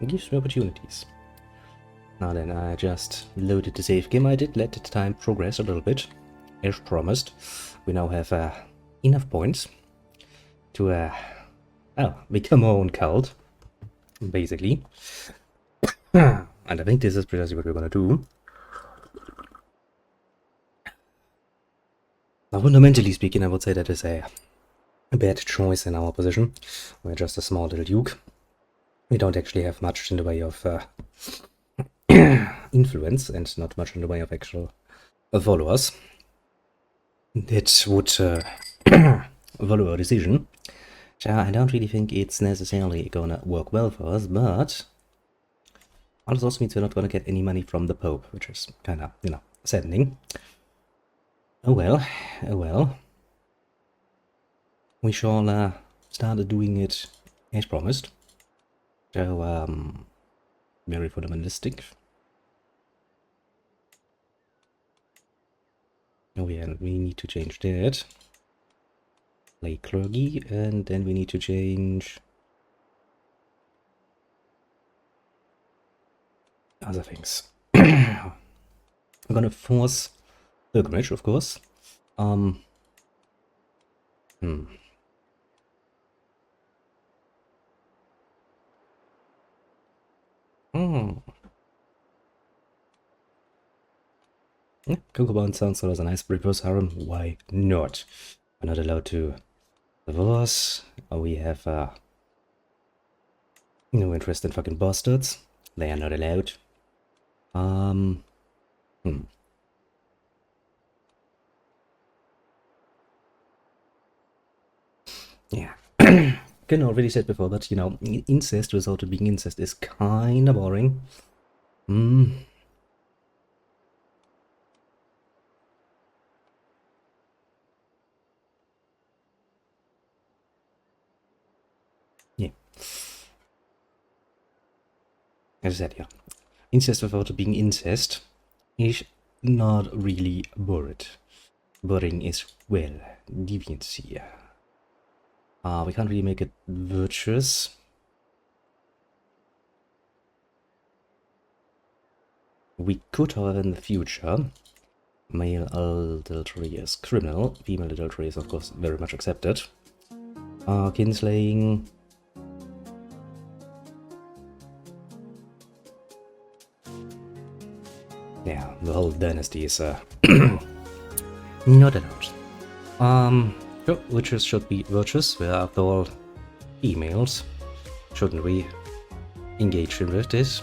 It gives me opportunities. Now then, I just loaded the save game. I did let the time progress a little bit, as promised. We now have enough points to become our own cult, basically. And I think this is precisely what we're gonna do. Now, fundamentally speaking, I would say that is a bad choice in our position. We're just a small little duke. We don't actually have much in the way of influence and not much in the way of actual followers that would follow our decision. So I don't really think it's necessarily gonna work well for us, but this also means we're not gonna get any money from the Pope, which is kinda, saddening. Oh well, oh well. We shall start doing it as promised. So, very fundamentalistic. Oh yeah, and we need to change that. Play clergy, and then we need to change other things. I'm gonna force pilgrimage, of course. Concubine sounds sort of a nice reverse harem. Why not? We're not allowed to divorce. We have no interest in fucking bastards. They are not allowed. Yeah. Can already said before, but incest without it being incest is kinda boring. Yeah. As I said, yeah. Incest without it being incest is not really boring as well. Deviancy. We can't really make it virtuous. We could, however, in the future, male adultery is criminal. Female adultery is, of course, very much accepted. Kinslaying. Yeah, the whole dynasty is not allowed. Sure, witches should be virtuous. We're after all females. Shouldn't we engage in with this?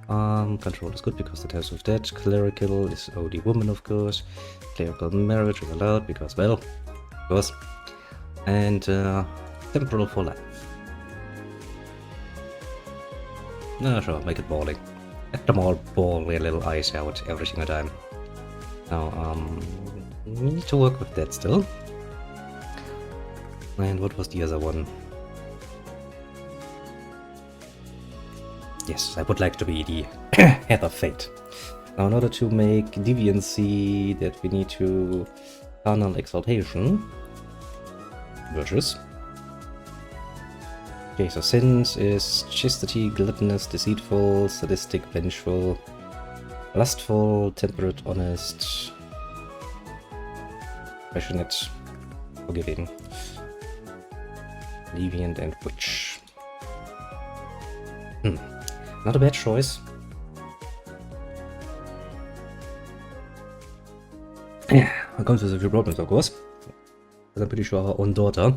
Control is good because it helps with that. Clerical is only woman, of course. Clerical marriage is allowed because, well, of course. And temporal for life. No, sure, make it balling. Let them all ball their little eyes out every single time. Now, we need to work with that still. And what was the other one? Yes, I would like to be the head of fate. Now, in order to make deviancy, that we need to carnal exaltation. Virtuous. Okay, so sins is chastity, gluttonous, deceitful, sadistic, vengeful, lustful, temperate, honest, passionate, forgiving, deviant, and witch. Not a bad choice. It comes with a few problems, of course. Because I'm pretty sure our own daughter,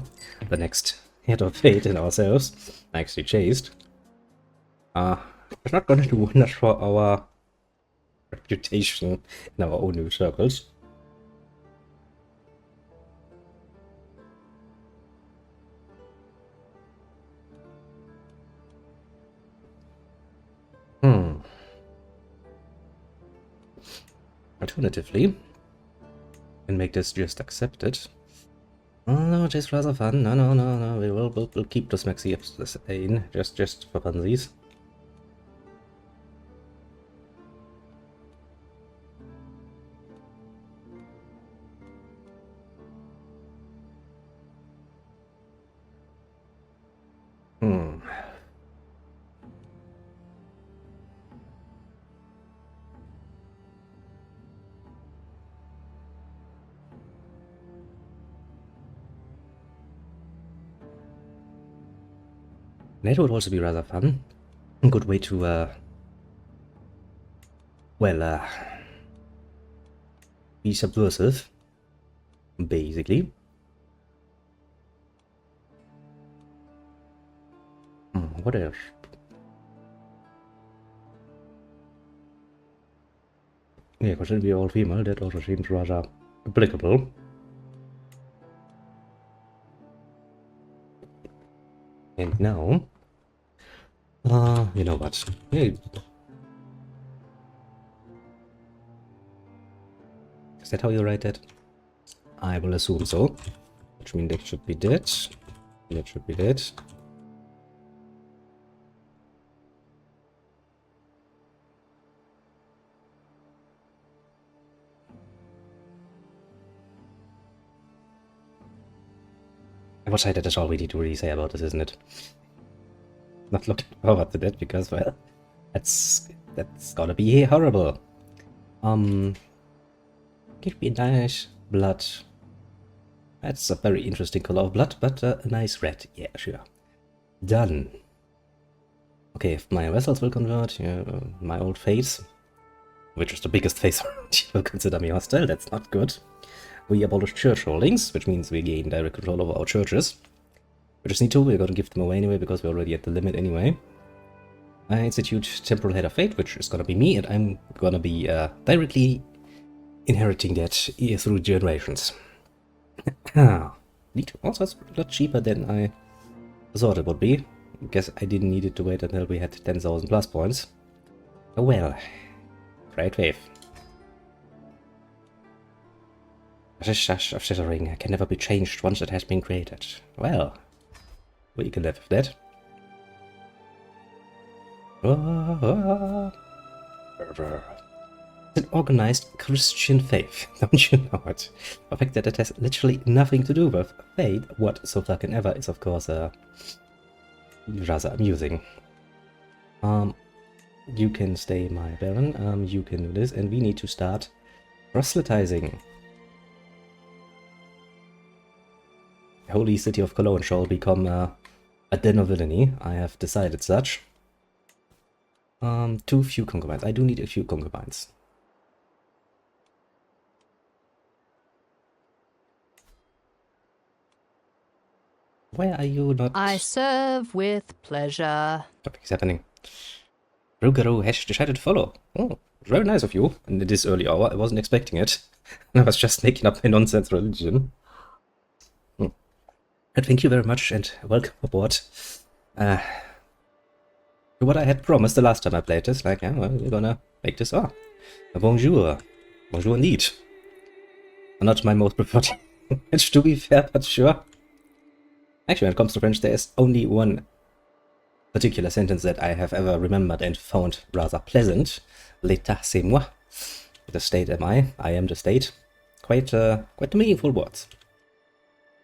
the next head of fate in ourselves, actually chased. It's not going to do much for our reputation in our own new circles. Alternatively, and make this just accepted. Oh no, it is rather fun. No. We'll keep this maxi in just for funsies. That would also be rather fun. A good way to, be subversive, basically. What else? Yeah, considering we're all female, that also seems rather applicable. And now, you know what? Hey, is that how you write that? I will assume so. Which means that should be that. That should be that. I would say that is all we need to really say about this, isn't it? Not looking forward to that because, well, that's gonna be horrible. Give me nice blood. That's a very interesting color of blood, but a nice red. Yeah, sure. Done. Okay, if my vessels will convert, yeah, my old face, which is the biggest face around, will consider me hostile. That's not good. We abolished church holdings, which means we gain direct control over our churches. We just need to, we're gonna give them away anyway, because we're already at the limit anyway. I institute Temporal Head of Fate, which is gonna be me, and I'm gonna be directly inheriting that through generations. Neat. Also, it's a lot cheaper than I thought it would be. I guess I didn't need it to wait until we had 10,000 plus points. Oh well. Great wave. The sash of scissoring can never be changed once it has been created. Well, we can live with that. It's an organized Christian faith, don't you know it? The fact that it has literally nothing to do with faith whatsoever is of course rather amusing. You can stay my baron, you can do this, and we need to start proselytizing. The holy city of Cologne shall become a den of villainy. I have decided such. Too few concubines. I do need a few concubines. Why are you not... I serve with pleasure. What is happening? Rugaro has decided to follow. Oh, very nice of you. And at this early hour, I wasn't expecting it. I was just making up my nonsense religion. And thank you very much and welcome aboard. What I had promised the last time I played this, like, yeah, well, we're gonna make this. Oh, bonjour. Bonjour indeed. Not my most preferred language, to be fair, but sure. Actually, when it comes to French, there is only one particular sentence that I have ever remembered and found rather pleasant. L'état c'est moi. The state am I. I am the state. Quite meaningful words.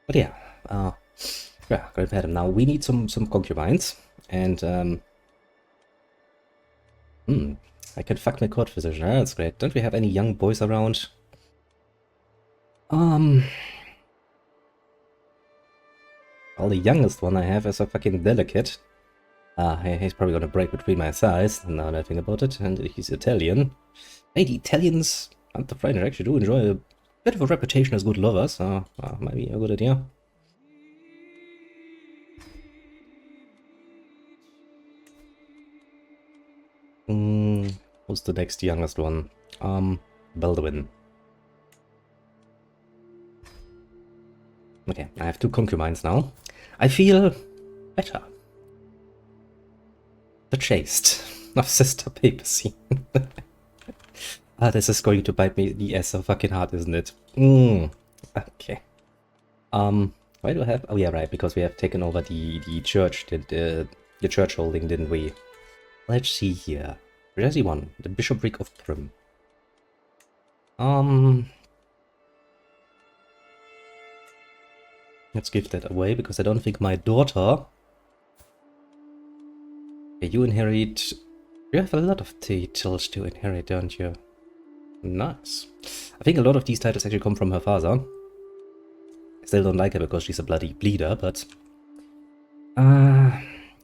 But yeah, yeah, going ahead. Now we need some concubines, and I can fuck my court physician. That's great. Don't we have any young boys around? Well, the youngest one I have is a fucking delicate. He's probably gonna break between my thighs, now that I think about it, and he's Italian. Hey, the Italians and the French actually do enjoy a bit of a reputation as good lovers, so maybe a good idea. Who's the next youngest one? Baldwin. Okay, I have 2 concubines now. I feel better. The chaste of Sister Papacy. This is going to bite me the ass so fucking hard, isn't it? Okay. Why do I have... Oh yeah, right, because we have taken over the church, the church holding, didn't we? Let's see here. Where's the one? The Bishopric of Prim. Let's give that away, because I don't think my daughter... Okay, you inherit... You have a lot of titles to inherit, don't you? Nice. I think a lot of these titles actually come from her father. I still don't like her because she's a bloody bleeder, but...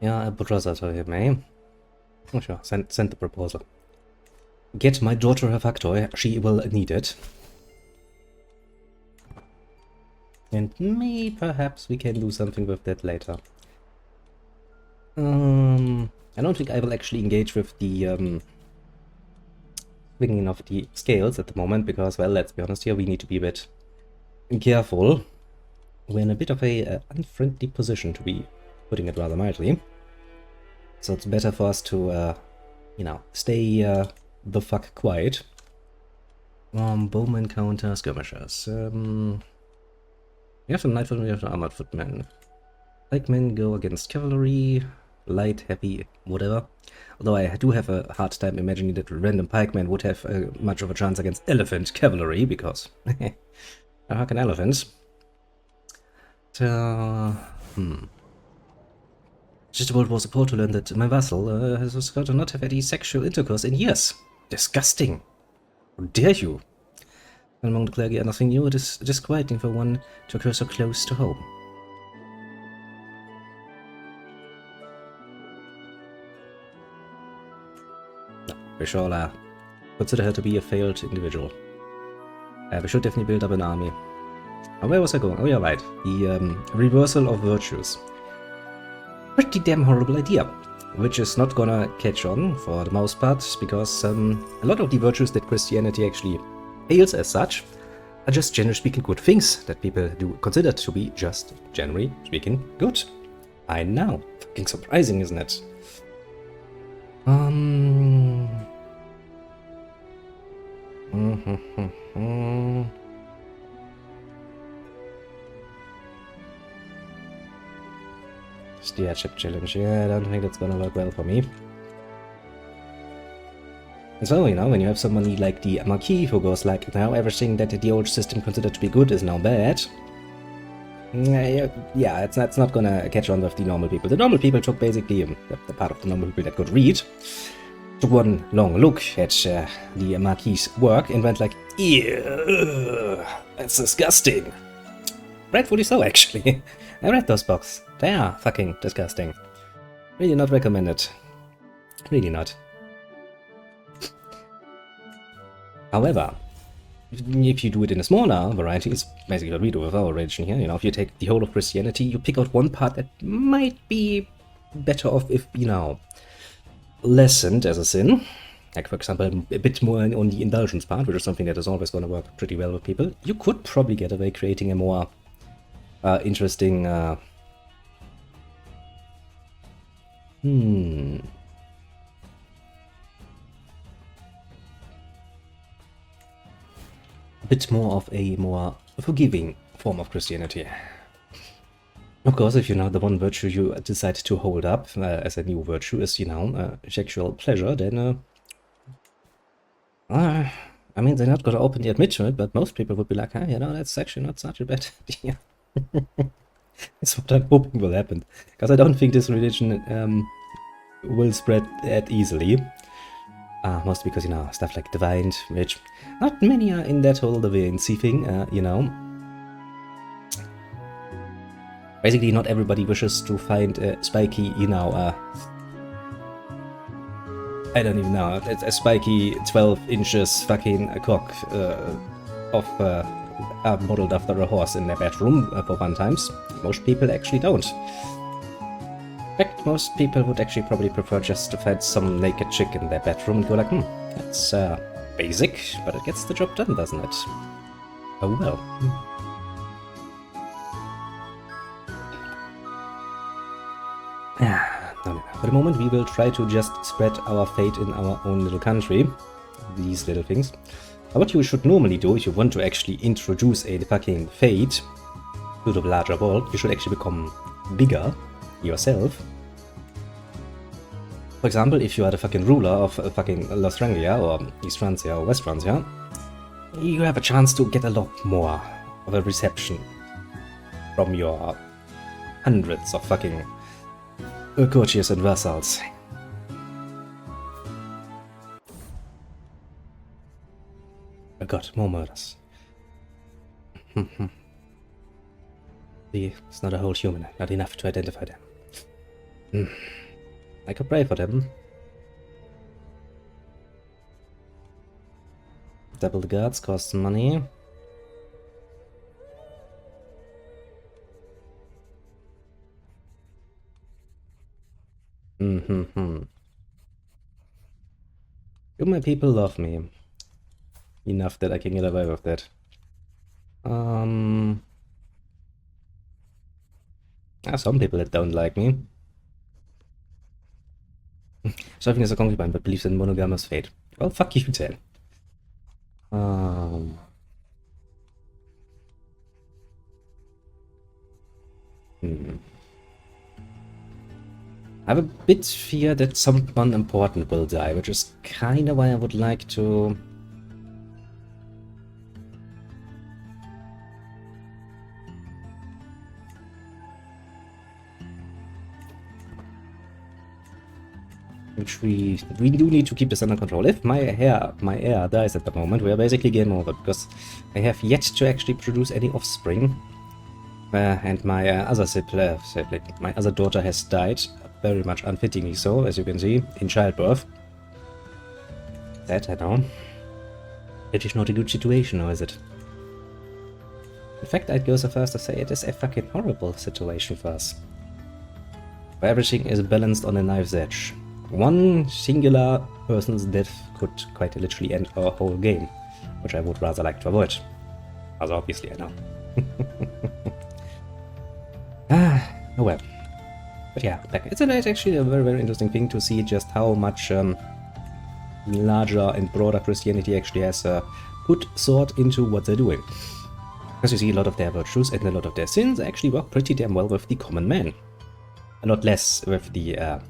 Yeah, Budraza to him, eh? Oh, sure, send the proposal. Get my daughter a factory, she will need it. And maybe perhaps we can do something with that later. I don't think I will actually engage with the swinging of the scales at the moment, because, well, let's be honest here, we need to be a bit careful. We're in a bit of a unfriendly position, to be putting it rather mildly. So it's better for us to, you know, stay the fuck quiet. Bowman counter skirmishers. We have some light footmen, we have some armored footmen. Pikemen go against cavalry, light, heavy, whatever. Although I do have a hard time imagining that random pikemen would have much of a chance against elephant cavalry, because they're fucking elephants. So, Just about was support to learn that my vassal has got to not have any sexual intercourse in years. Disgusting. How dare you? Among the clergy, nothing new. It is disquieting for one to occur so close to home. No, we shall consider her to be a failed individual. We should definitely build up an army. Where was I going? Oh yeah, right. The reversal of virtues. Pretty damn horrible idea, which is not gonna catch on for the most part, because a lot of the virtues that Christianity actually hails as such are just generally speaking good things that people do consider to be just generally speaking good. I know. Fucking surprising, isn't it? Stewardship challenge. Yeah, I don't think that's gonna work well for me. So, you know, when you have somebody like the Marquis who goes like, now everything that the old system considered to be good is now bad. Yeah, it's not gonna catch on with the normal people. The normal people took basically, the part of the normal people that could read, took one long look at the Marquis' work and went like, ew, that's disgusting. Rightfully so, actually. I read those books. They are fucking disgusting. Really not recommended. Really not. However, if you do it in a smaller variety, it's basically what we do with our religion here. You know, if you take the whole of Christianity, you pick out one part that might be better off if, you know, lessened as a sin. Like, for example, a bit more on the indulgence part, which is something that is always going to work pretty well with people. You could probably get away creating a more interesting... a bit more of a more forgiving form of Christianity. Of course, if you know the one virtue you decide to hold up as a new virtue is, you know, sexual pleasure, then I mean, they're not going to openly admit to it, but most people would be like, hey, you know, that's actually not such a bad idea. That's what I'm hoping will happen, because I don't think this religion will spread that easily. Mostly because, you know, stuff like Divined, which not many are in that whole Divinity thing, you know. Basically, not everybody wishes to find a spiky, you know, I don't even know, a spiky 12 inches fucking cock modeled after a horse in their bedroom for fun times. Most people actually don't. In fact, most people would actually probably prefer just to find some naked chick in their bedroom and go like, that's basic, but it gets the job done, doesn't it? Oh well. For the moment, we will try to just spread our fate in our own little country. These little things. But what you should normally do, if you want to actually introduce a fucking fate to the larger world, you should actually become bigger yourself. For example, if you are the fucking ruler of fucking Lostrangia, or East Francia, or West Francia, you have a chance to get a lot more of a reception from your hundreds of fucking courtiers and vassals. Oh god, more murders. See, it's not a whole human, not enough to identify them. I could pray for them. Double the guards costs money. Do my people love me enough that I can get away with that? Some people that don't like me. Serving as a concubine but believes in monogamous fate. Well, fuck you then. I have a bit fear that someone important will die, which is kind of why I would like to... Which we do need to keep this under control. If my heir dies at the moment, we are basically game over, because I have yet to actually produce any offspring. And my other sibling, my other daughter has died, very much unfittingly so, as you can see, in childbirth. That, I know. It is not a good situation, or is it? In fact, I'd go so far as to say it is a fucking horrible situation for us. Where everything is balanced on a knife's edge. One singular person's death could quite literally end our whole game, which I would rather like to avoid. As obviously I know. Oh well. But yeah, it's actually a very, very interesting thing to see just how much larger and broader Christianity actually has put thought into what they're doing. Because you see a lot of their virtues and a lot of their sins actually work pretty damn well with the common man. A lot less with the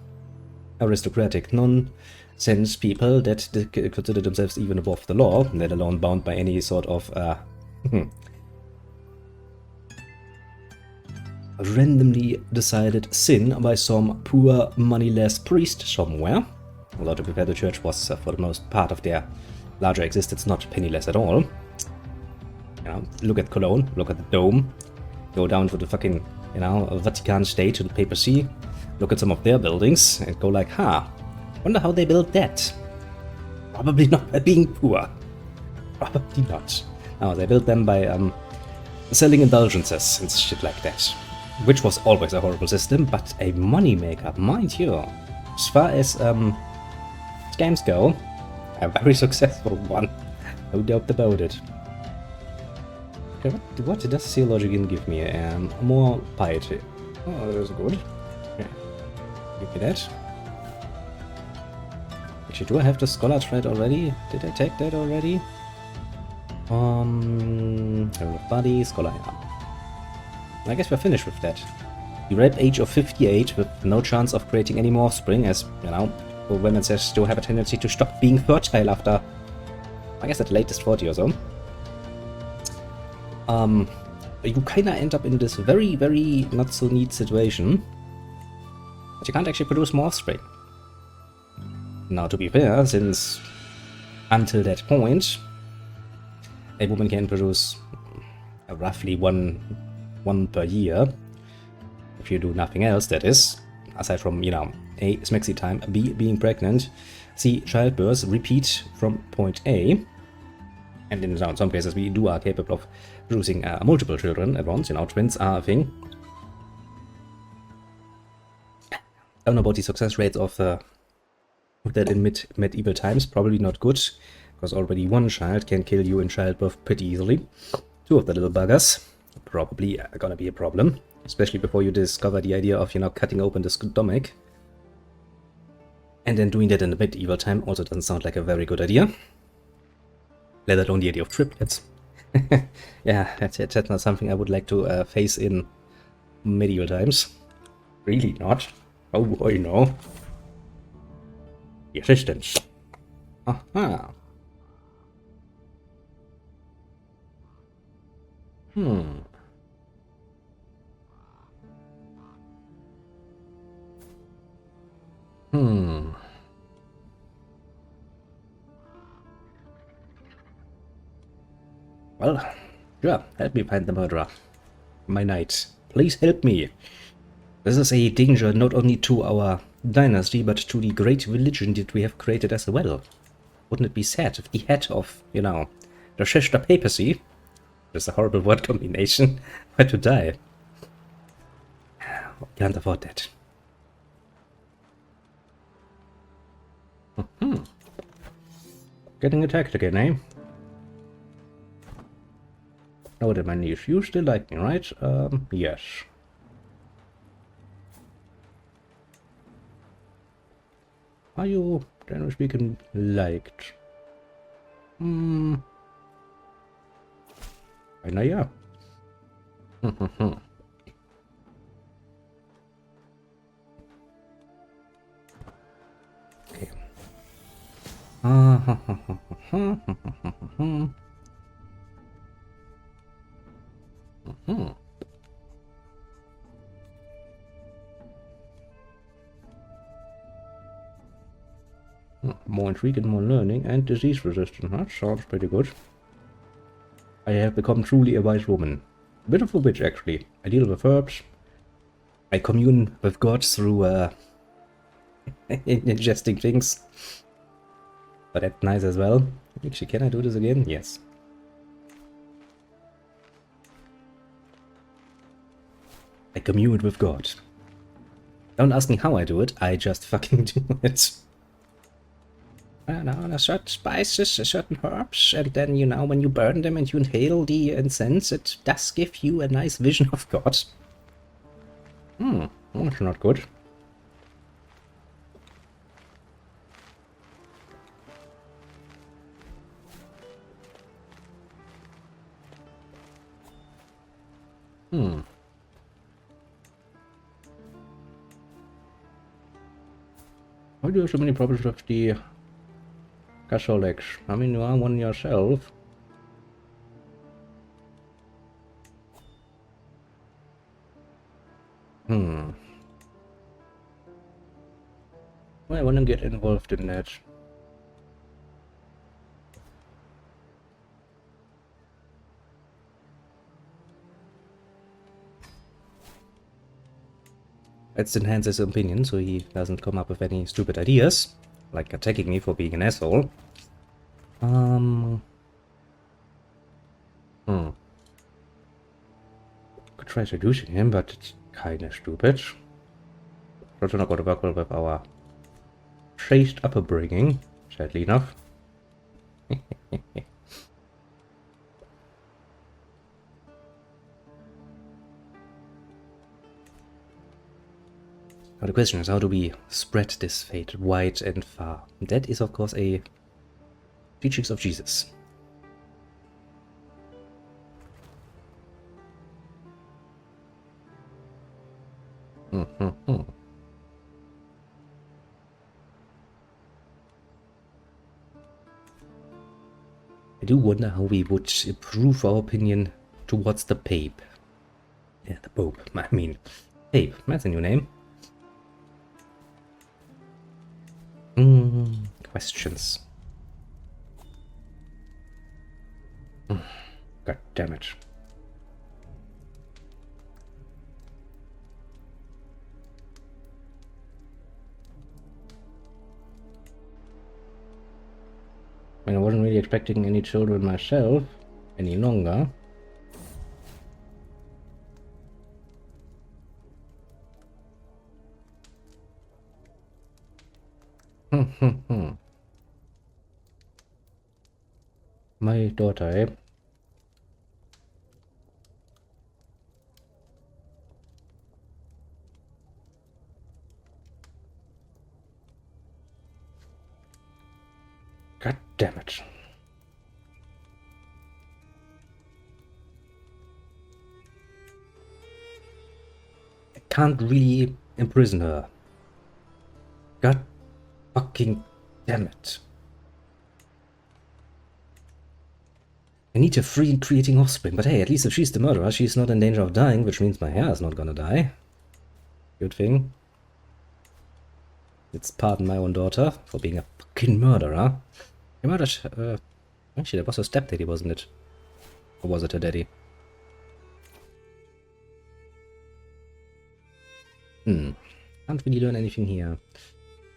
aristocratic nonsense people that consider themselves even above the law, let alone bound by any sort of randomly decided sin by some poor moneyless priest somewhere. Although to be fair, the church was for the most part of their larger existence not penniless at all. You know, look at Cologne, look at the Dome, go down to the fucking, you know, Vatican State, to the papacy, look at some of their buildings and go like, wonder how they built that. Probably not by being poor. Probably not. No, they built them by selling indulgences and shit like that. Which was always a horrible system, but a moneymaker, mind you. As far as scams go, a very successful one. No doubt about it. Okay, what does theologian give me? More piety. Oh, that's good. Okay. Give me that. Actually, do I have the scholar trait already? Did I take that already? Body, scholar, yeah. I guess we're finished with that. The ripe age of 58 with no chance of creating any more offspring, as, you know, women still have a tendency to stop being fertile after, I guess, at the latest 40 or so. You kinda end up in this very, very not so neat situation that you can't actually produce more offspring. Now, to be fair, since until that point, a woman can produce roughly one per year, if you do nothing else, that is, aside from, you know, A, smexy time, B, being pregnant, C, childbirth, repeat from point A, and in some cases we are capable of producing multiple children at once, you know, twins are a thing. I don't know about the success rates of that in medieval times, probably not good, because already one child can kill you in childbirth pretty easily. Two of the little buggers, probably gonna be a problem, especially before you discover the idea of, you know, cutting open the stomach. And then doing that in the medieval time also doesn't sound like a very good idea. Let alone the idea of triplets. Yeah, that's not something I would like to face in medieval times. Really not. Oh boy, no. The assistance. Aha. Well, sure, help me find the murderer. My knight, please help me. This is a danger not only to our dynasty, but to the great religion that we have created as well. Wouldn't it be sad if the head of, you know, the Chester papacy, that's a horrible word combination, were to die? We can't afford that. Getting attacked again, eh? Oh, that my niece. You still like me, right? Yes. Are you, generally speaking, liked? Naja. Okay. More intrigue and more learning and disease resistance. That sounds pretty good. I have become truly a wise woman. A bit of a witch, actually. I deal with herbs. I commune with gods through ingesting things. But that's nice as well. Actually, can I do this again? Yes. I commune with God. Don't ask me how I do it, I just fucking do it. Now, certain spices, certain herbs, and then, you know, when you burn them and you inhale the incense, it does give you a nice vision of God. That's not good. Why do you have so many problems with the Catholics? I mean, you are one yourself. Well, I want to get involved in that. Let's enhance his opinion so he doesn't come up with any stupid ideas, like attacking me for being an asshole. Could try seducing him, but it's kinda stupid. Also not gonna work well with our chaste upbringing, sadly enough. Now the question is, how do we spread this fate wide and far? That is, of course, a teachings of Jesus. I do wonder how we would improve our opinion towards the Pope. Yeah, the Pope, I mean. Pope, that's a new name. Questions. God damn it. I mean, I wasn't really expecting any children myself any longer. My daughter, eh? God damn it. I can't really imprison her. God fucking damn it. I need her free creating offspring, but hey, at least if she's the murderer, she's not in danger of dying, which means my hair is not gonna die. Good thing. Let's pardon my own daughter for being a fucking murderer. He murdered, actually, that was her stepdaddy, wasn't it? Or was it her daddy? can't really learn anything here.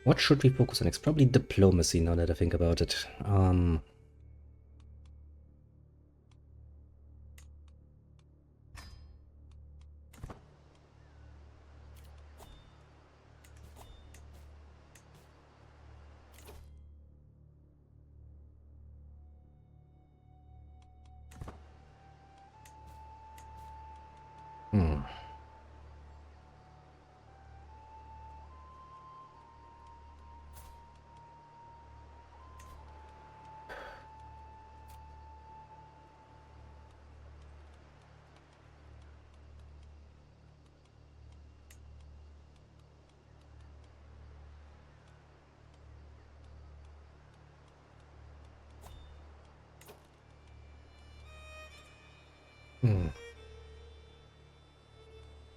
What should we focus on next? Probably diplomacy, now that I think about it. Hmm.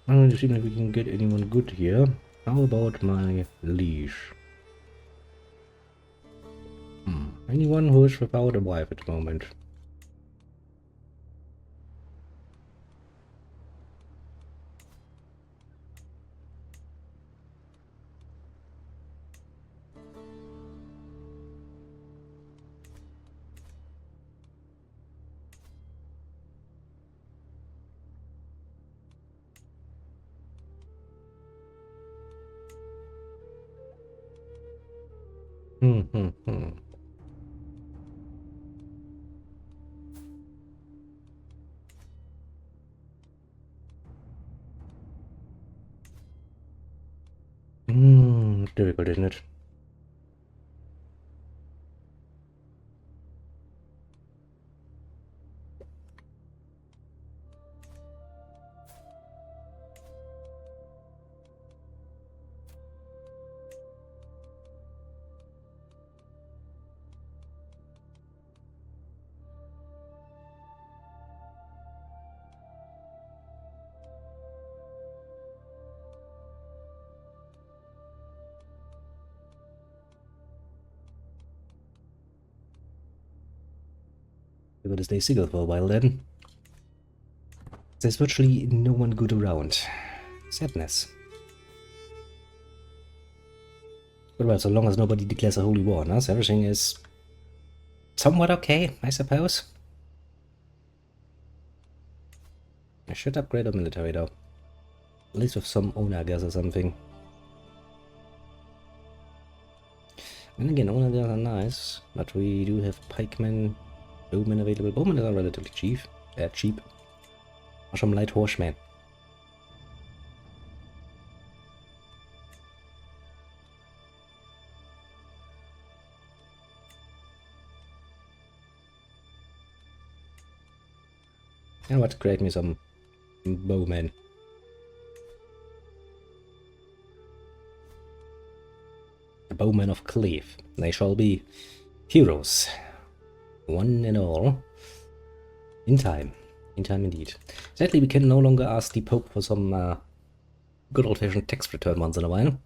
I don't seem like we can get anyone good here. How about my liege? Anyone who is without a wife at the moment? Hmm. Difficult, isn't it? We're gonna stay single for a while then. There's virtually no one good around. Sadness. But well, so long as nobody declares a holy war on us, everything is somewhat okay, I suppose. I should upgrade our military though. At least with some owner gas or something. And again, owner gas are nice, but we do have pikemen, bowmen available. Bowmen are relatively cheap. Cheap. Or some light horsemen. You know what? Create me some bowmen. The bowmen of Cleve. They shall be heroes. One and all. In time. In time indeed. Sadly, we can no longer ask the Pope for some good old-fashioned tax return once in a while.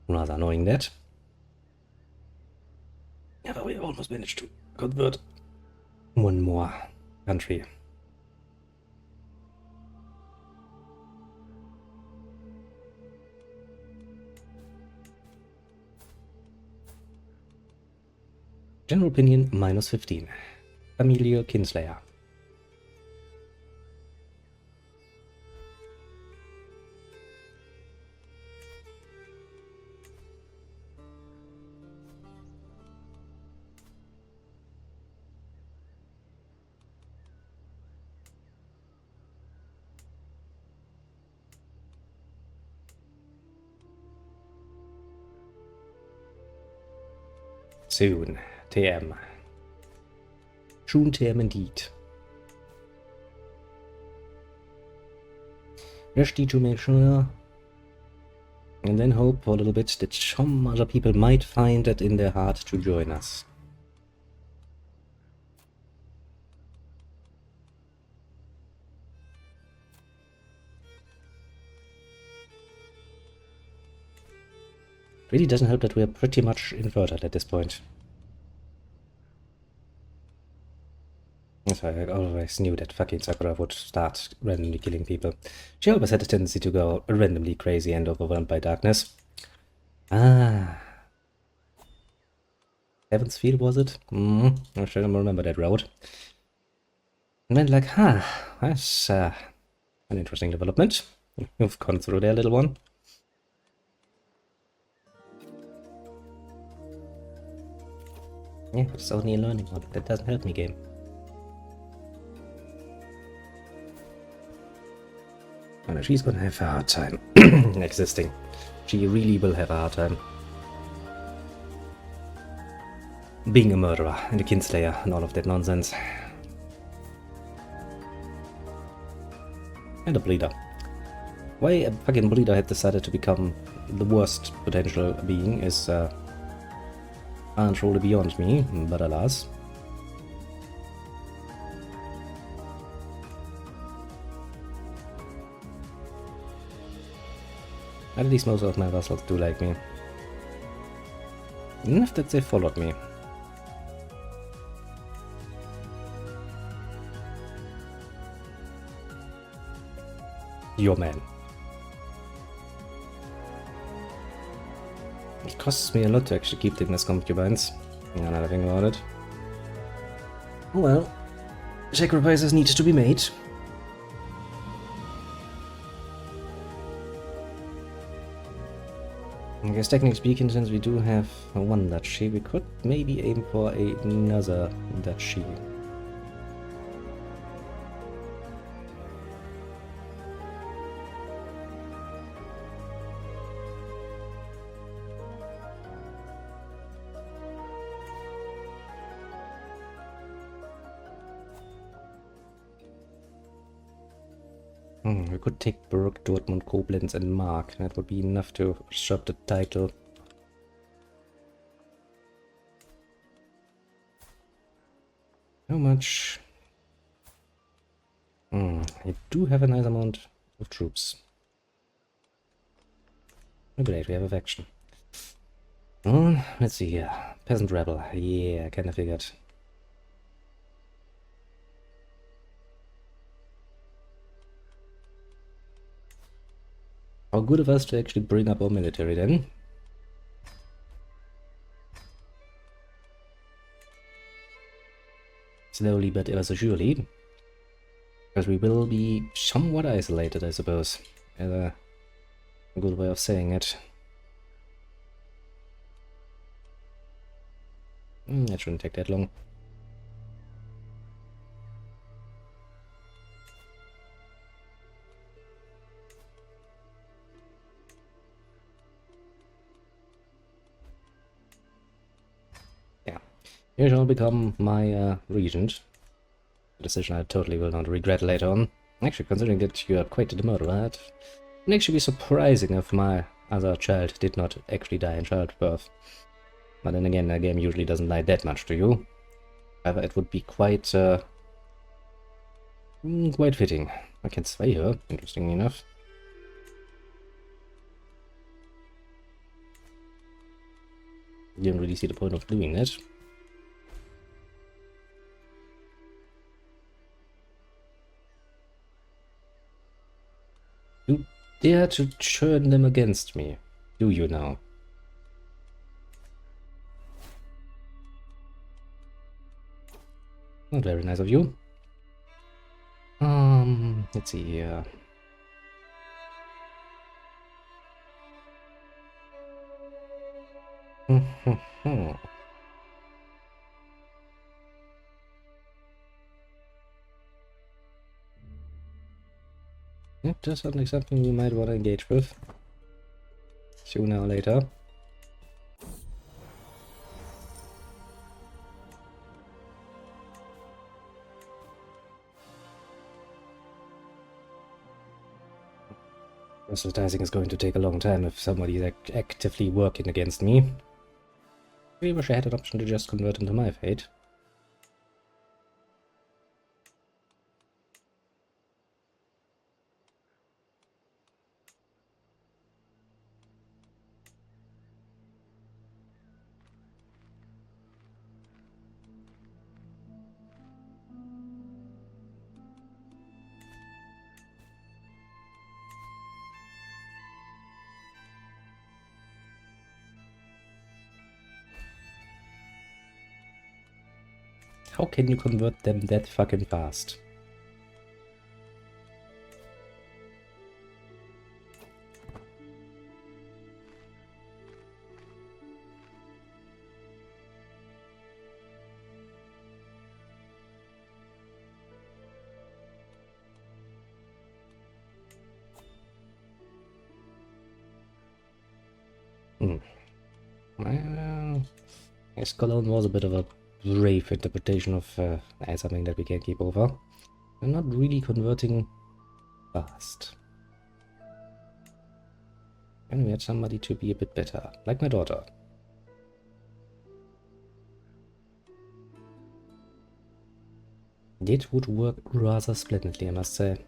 Rather annoying that. Yeah, but we almost managed to convert one more country. General opinion, minus 15. Familial Kinslayer. Soon. TM. Soon TM indeed. Just need to make sure and then hope for a little bit that some other people might find it in their heart to join us. Really doesn't help that we are pretty much infertile at this point. So I always knew that fucking Sakura would start randomly killing people. She always had a tendency to go randomly crazy and overwhelmed by darkness. Ah. Heaven's Field, was it? I should remember that road. And went like, that's an interesting development. You've gone through there, little one. Yeah, but it's only a learning one. That doesn't help me, game. Oh no, she's gonna have a hard time existing. She really will have a hard time. Being a murderer and a kinslayer and all of that nonsense. And a bleeder. Why a fucking bleeder had decided to become the worst potential being is truly beyond me, but alas. At least most of my vassals do like me. Enough that they followed me. Your man. It costs me a lot to actually keep them as concubines. Now that I think about it. Oh well. Sacrifices need to be made. I guess technically speaking, since we do have one duchy, we could maybe aim for another duchy. We could take Berg, Dortmund, Koblenz and Mark. That would be enough to usurp the title. How much? I do have a nice amount of troops. Oh great, we have a faction. Let's see here. Peasant rebel. Yeah, I kinda figured. How good of us to actually bring up our military then. Slowly but ever so surely. Because we will be somewhat isolated, I suppose. As a good way of saying it. That shouldn't take that long. Yeah. You shall become my regent. A decision I totally will not regret later on. Actually, considering that you are quite the murderer, it would actually be surprising if my other child did not actually die in childbirth. But then again, the game usually doesn't lie that much to you. However, it would be quite fitting. I can sway her, interestingly enough. Didn't really see the point of doing that. You dare to turn them against me, do you now? Not very nice of you. Let's see here. It does sound like something we might want to engage with. Sooner or later. Proselytizing is going to take a long time if somebody is actively working against me. I wish I had an option to just convert into my fate. How can you convert them that fucking fast? Well, yes, Cologne was a bit of a brave interpretation of something that we can't keep over. We're not really converting fast. And we had somebody to be a bit better, like my daughter. It would work rather splendidly, I must say.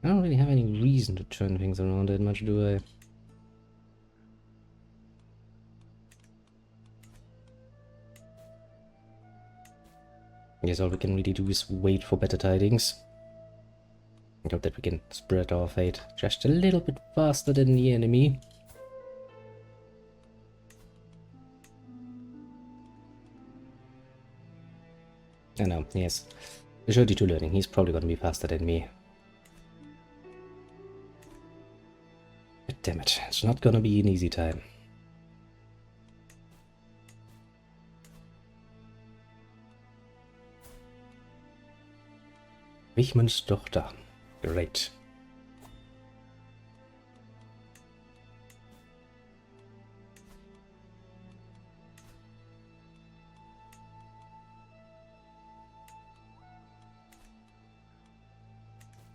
I don't really have any reason to turn things around that much, do I? I guess all we can really do is wait for better tidings. I hope that we can spread our fate just a little bit faster than the enemy. I know, yes. The 32 learning, he's probably gonna be faster than me. But damn it, it's not gonna be an easy time. Wichmanns Tochter. Great.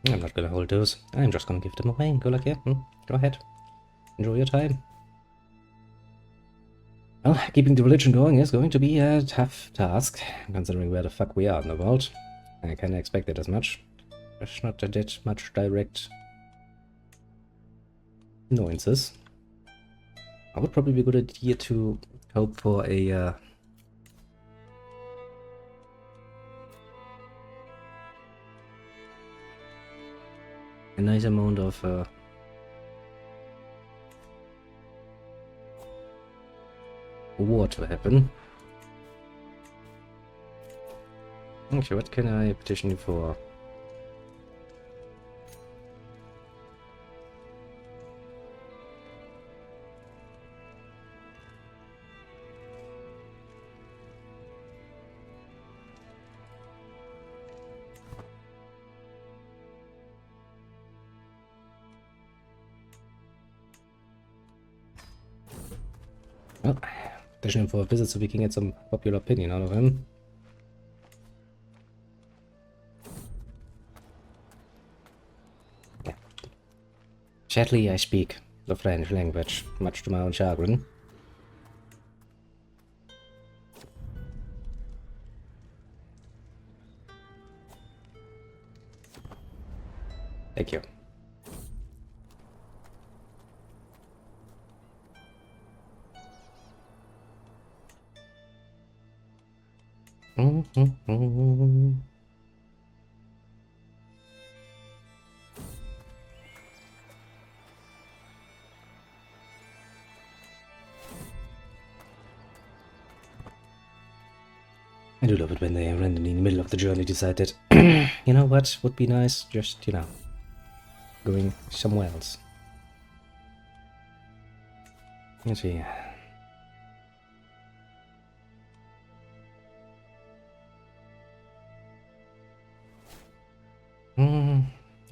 I'm not gonna hold those. I'm just gonna give them away. Go like, yeah, go ahead. Enjoy your time. Well, keeping the religion going is going to be a tough task, considering where the fuck we are in the world. I kinda expected as much. There's not that much direct annoyances. I would probably be a good idea to hope for a nice amount of war to happen. Actually, what can I petition you for? Well, petition him for a visit so we can get some popular opinion out of him. Yeah. Sadly, I speak the French language, much to my own chagrin. Thank you. I do love it when they randomly in the middle of the journey decide that, you know what, would be nice, just, you know, going somewhere else. Let's see.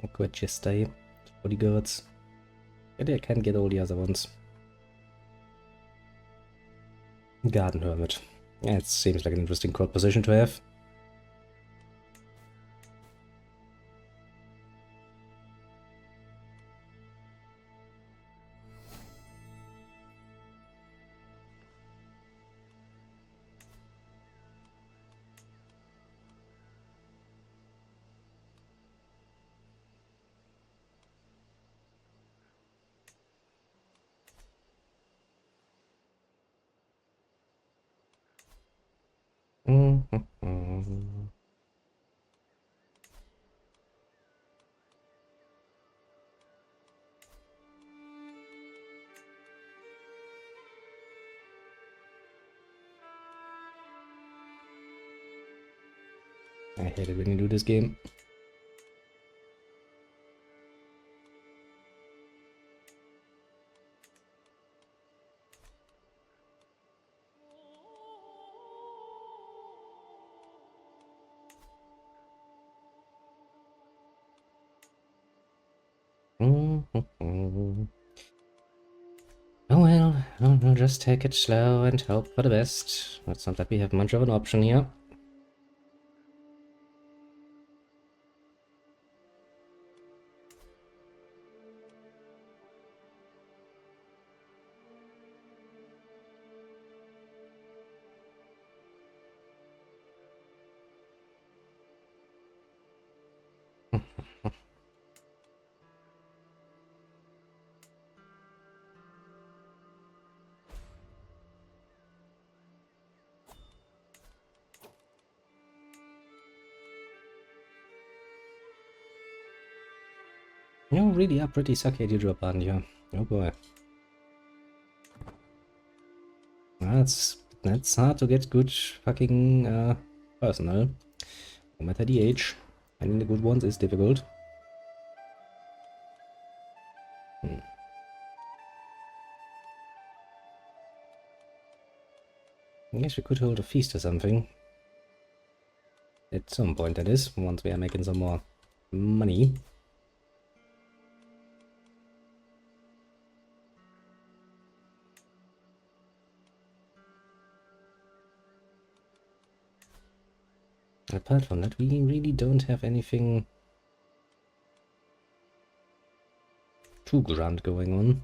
I could just stay. Bodyguards. Maybe I can get all the other ones. Garden Hermit. Yeah, it seems like an interesting court position to have. I hate it when you do this game. Oh well, we'll just take it slow and hope for the best. It's not that we have much of an option here. You really are pretty sucky at your job, aren't you? Oh boy. That's hard to get good fucking personnel. No matter the age. Finding the good ones is difficult. I guess we could hold a feast or something. At some point, that is, once we are making some more money. Apart from that, we really don't have anything too grand going on.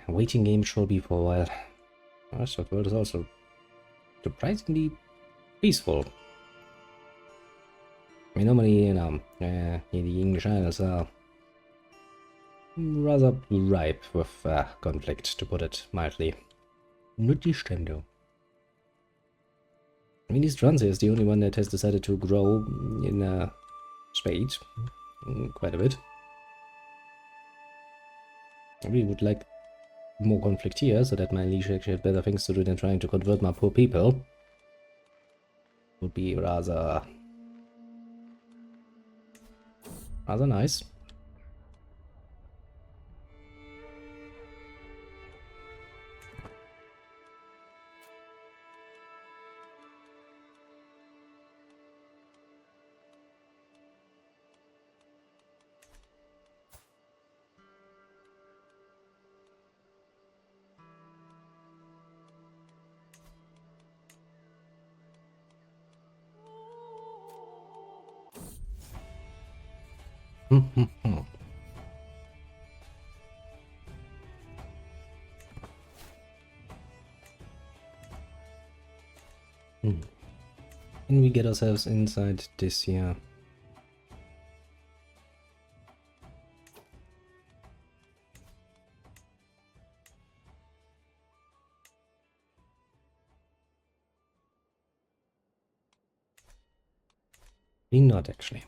A waiting game shall be for a while. The rest of the world is also surprisingly peaceful. I mean, normally, you know, the English Isles are rather ripe with conflict, to put it mildly. Not die Stände. I mean, East Francia is the only one that has decided to grow in spade quite a bit. I really would like more conflict here, so that my liege actually had better things to do than trying to convert my poor people. Would be rather nice. Can we get ourselves inside this here? Not actually.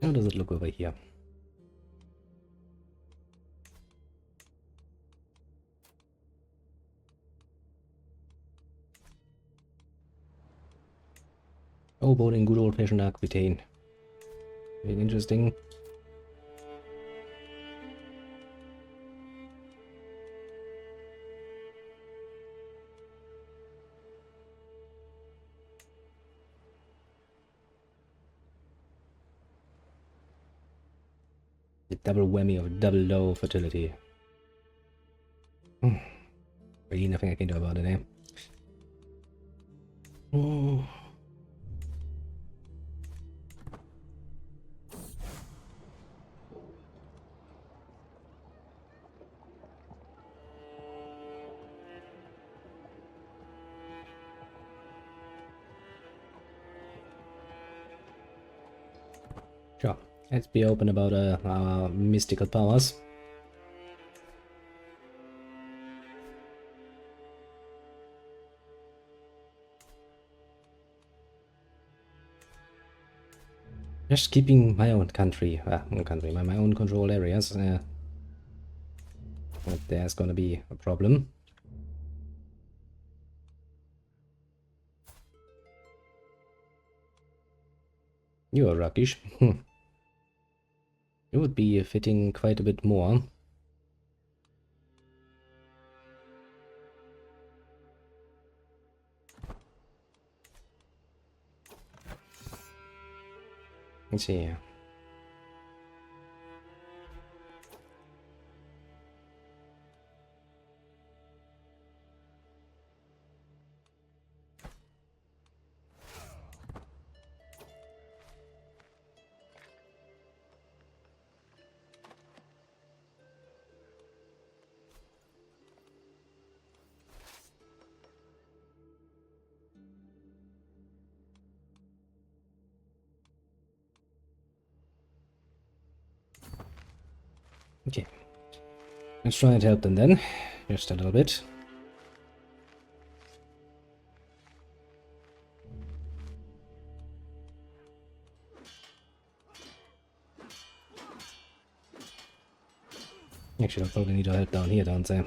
How does it look over here? Oh, boating good old-fashioned Aquitaine. Very interesting. The double whammy of double low fertility. Really nothing I can do about it, eh? Let's be open about our mystical powers. Just keeping my own country, my own control areas. But there's gonna be a problem. You are Rakish. You would be fitting quite a bit more. Let's see. Okay. Let's try and help them then. Just a little bit. Actually, I'll probably need our help down here, don't I?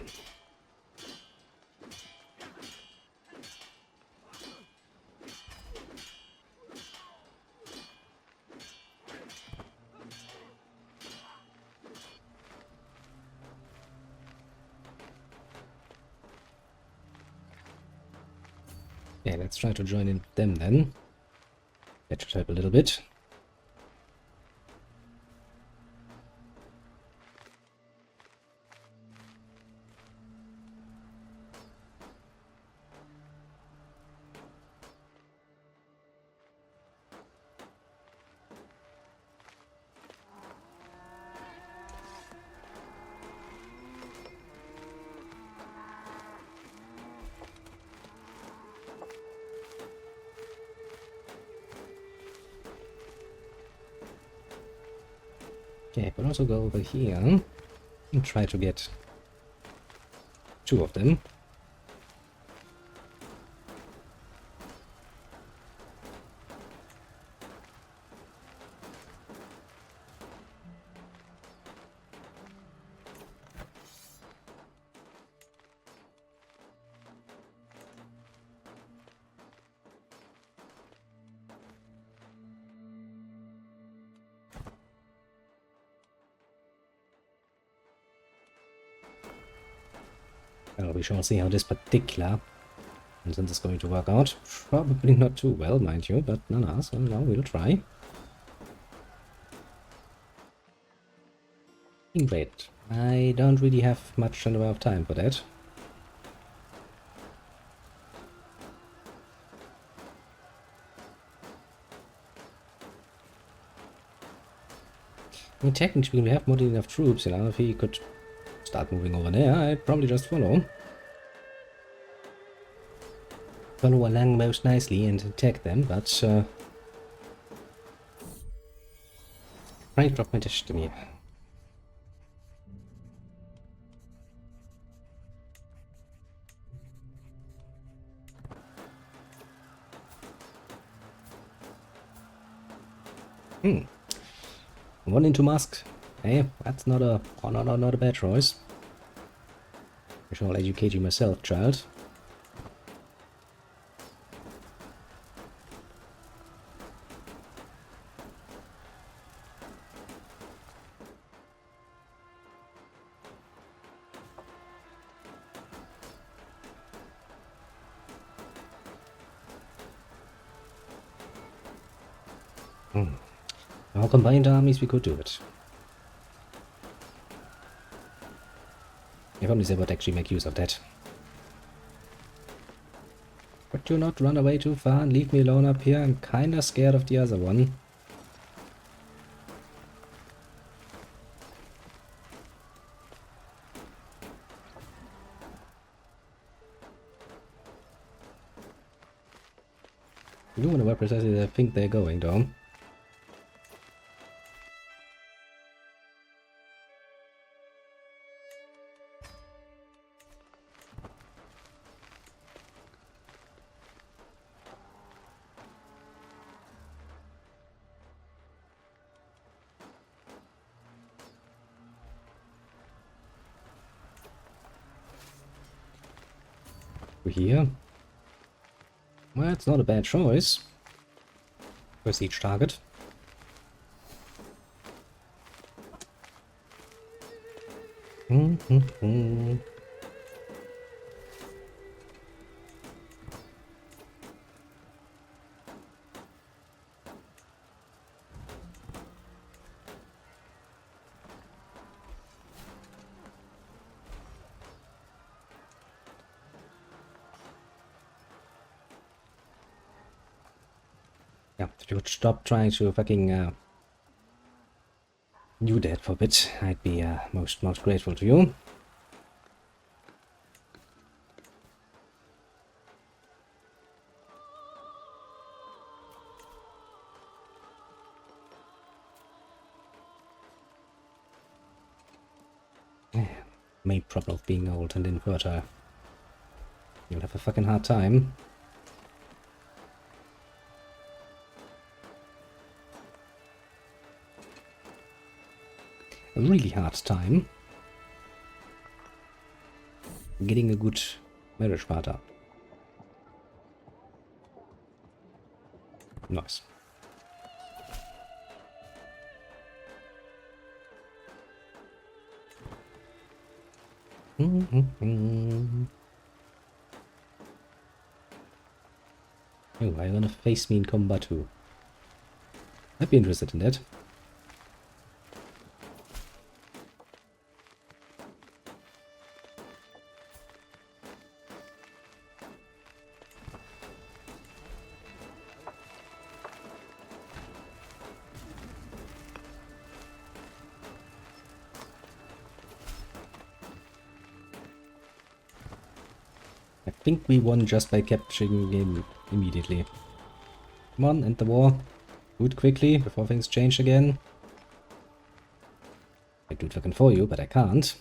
Okay, let's try to join in them then. That should help a little bit. Okay, but also go over here and try to get two of them. Well, we shall see how this particular instance is going to work out. Probably not too well, mind you, but nonetheless, well, no, we'll try. Great. I don't really have much in the way of time for that. I mean, technically, we have more than enough troops, you know. If he could start moving over there, I'd probably just follow. Follow along most nicely and attack them, but I drop my destiny. One into Musk. Hey, that's not a not a bad choice. I shall educate you myself, child. Our combined armies, we could do it. If only they would actually make use of that. Would you not run away too far and leave me alone up here? I'm kinda scared of the other one. You don't know where precisely they think they're going, though. here. Well, it's not a bad choice for siege target. Yeah, if you would stop trying to fucking do that for a bit, I'd be most grateful to you. Main problem of being old and infertile. You'll have a fucking hard time. A really hard time getting a good marriage partner. Nice. Oh, are you gonna face me in combat too? I'd be interested in that. I think we won just by capturing him immediately. Come on, end the war. Do it quickly before things change again. I do it fucking for you, but I can't.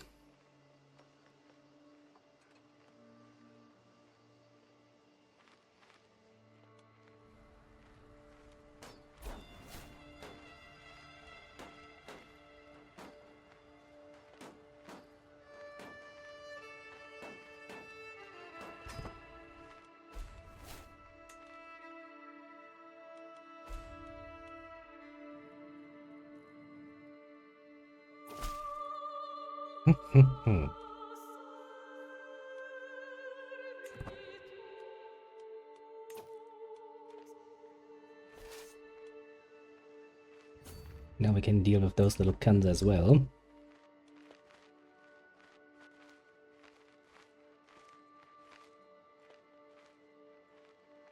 Now we can deal with those little cunts as well.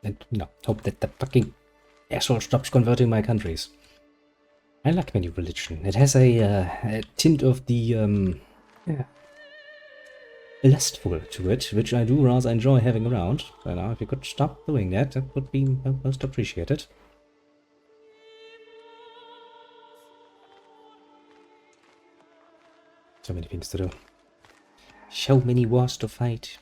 And, you know, hope that the fucking asshole stops converting my countries. I like my new religion. It has a tint of the, yeah, lustful to it, which I do rather enjoy having around. So now, if you could stop doing that, that would be most appreciated. So many things to do. So many wars to fight.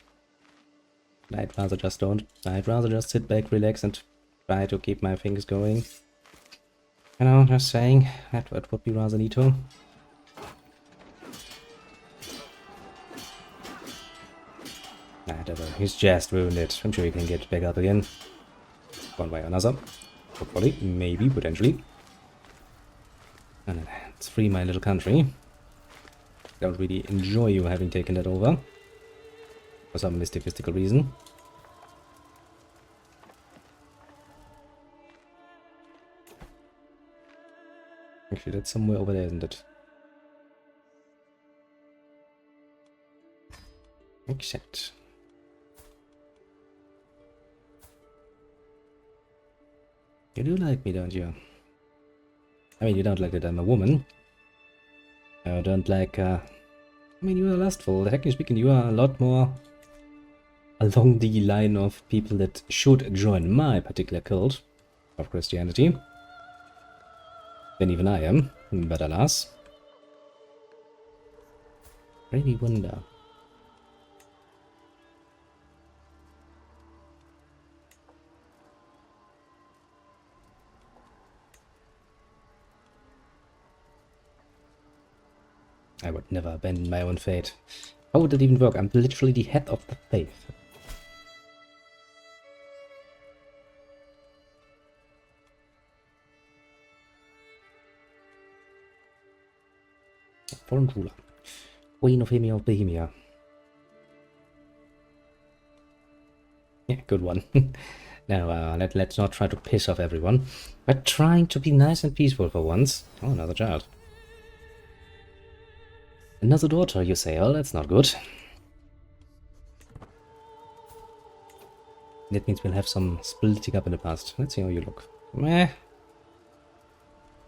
I'd rather just don't. I'd rather just sit back, relax, and try to keep my things going. You know, just saying, that would be rather neato. Whatever, he's just ruined it. I'm sure he can get back up again. One way or another. Hopefully, maybe, potentially. And then, let's free my little country. Don't really enjoy you having taken that over. For some mystical reason. Actually, that's somewhere over there, isn't it? Except. You do like me, don't you? I mean, you don't like that I'm a woman. You don't like, I mean, you are lustful. Technically speaking, you are a lot more along the line of people that should join my particular cult of Christianity than even I am. But alas. Really wonder. I would never abandon my own fate. How would it even work? I'm literally the head of the faith. foreign ruler. Queen of Bohemia. Yeah, good one. Now, let's not try to piss off everyone. We're trying to be nice and peaceful for once. Oh, another child. Another daughter, you say? Oh, that's not good. That means we'll have some splitting up in the past. Let's see how you look. Meh.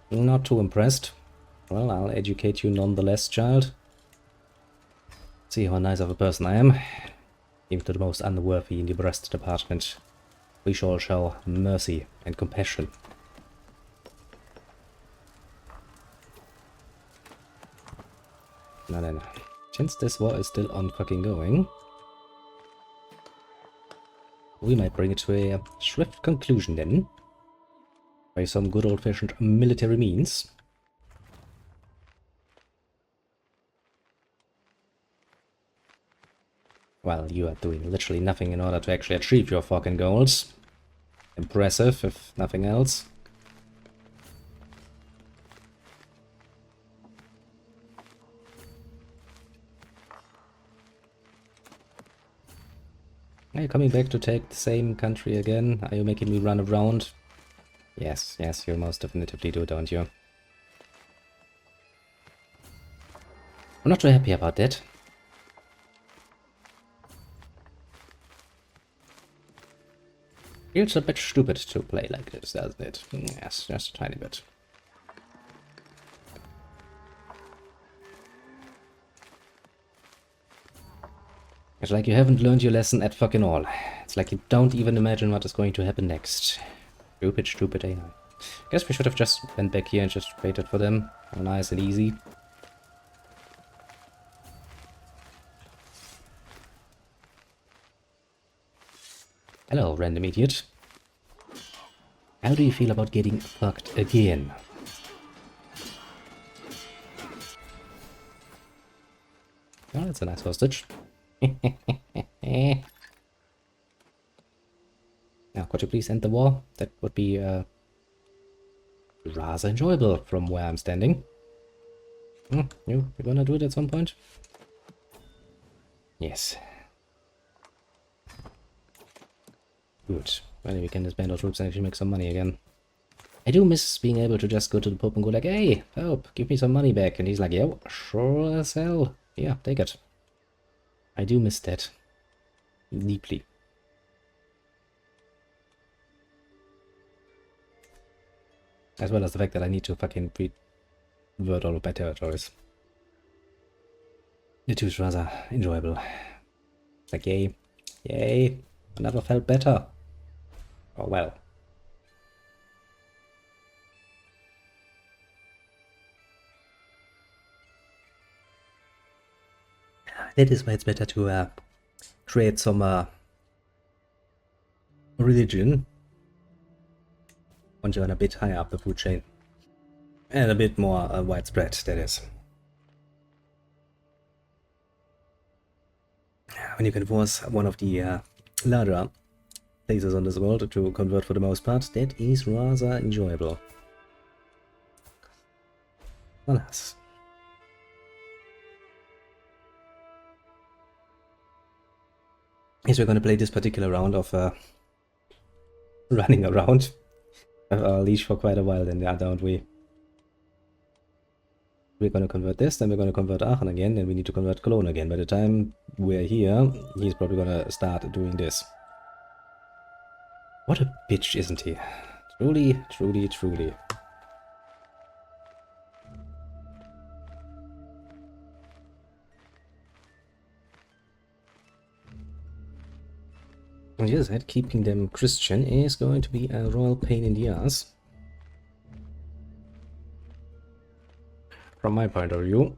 Not too impressed. Well, I'll educate you nonetheless, child. See how nice of a person I am. Even to the most unworthy in the breast department, we shall show mercy and compassion. Now then, since this war is still on fucking going, we might bring it to a swift conclusion then, by some good old-fashioned military means. Well, you are doing literally nothing in order to actually achieve your fucking goals. Impressive, if nothing else. Are you coming back to take the same country again? Are you making me run around? Yes, you most definitively do, don't you? I'm not too happy about that. Feels a bit stupid to play like this, doesn't it? Yes, just a tiny bit. It's like you haven't learned your lesson at fucking all. It's like you don't even imagine what is going to happen next. Stupid AI. Guess we should have just went back here and just waited for them. How nice and easy. Hello, random idiot. How do you feel about getting fucked again? Oh, that's a nice hostage. Now, could you please end the war? That would be rather enjoyable from where I'm standing. You're gonna do it at some point? Yes. Good. Well, we can disband our troops and actually make some money again. I do miss being able to just go to the Pope and go like, hey, Pope, give me some money back. And he's like, yo, sure as hell. Yeah, take it. I do miss that. Deeply. As well as the fact that I need to fucking revert all of my territories. The two is rather enjoyable. Like, yay. Yay. I never felt better. Oh well. That is why it's better to create some religion once you're a bit higher up the food chain. And a bit more widespread, that is. When you can force one of the larger places on this world to convert for the most part, that is rather enjoyable. Alas. Yes, we're gonna play this particular round of running around our leash for quite a while then, yeah, don't we? We're gonna convert this, then we're gonna convert Aachen again, then we need to convert Cologne again. By the time we're here, he's probably gonna start doing this. What a bitch, isn't he? Truly, truly, truly. And yes, keeping them Christian is going to be a royal pain in the ass. From my point of view.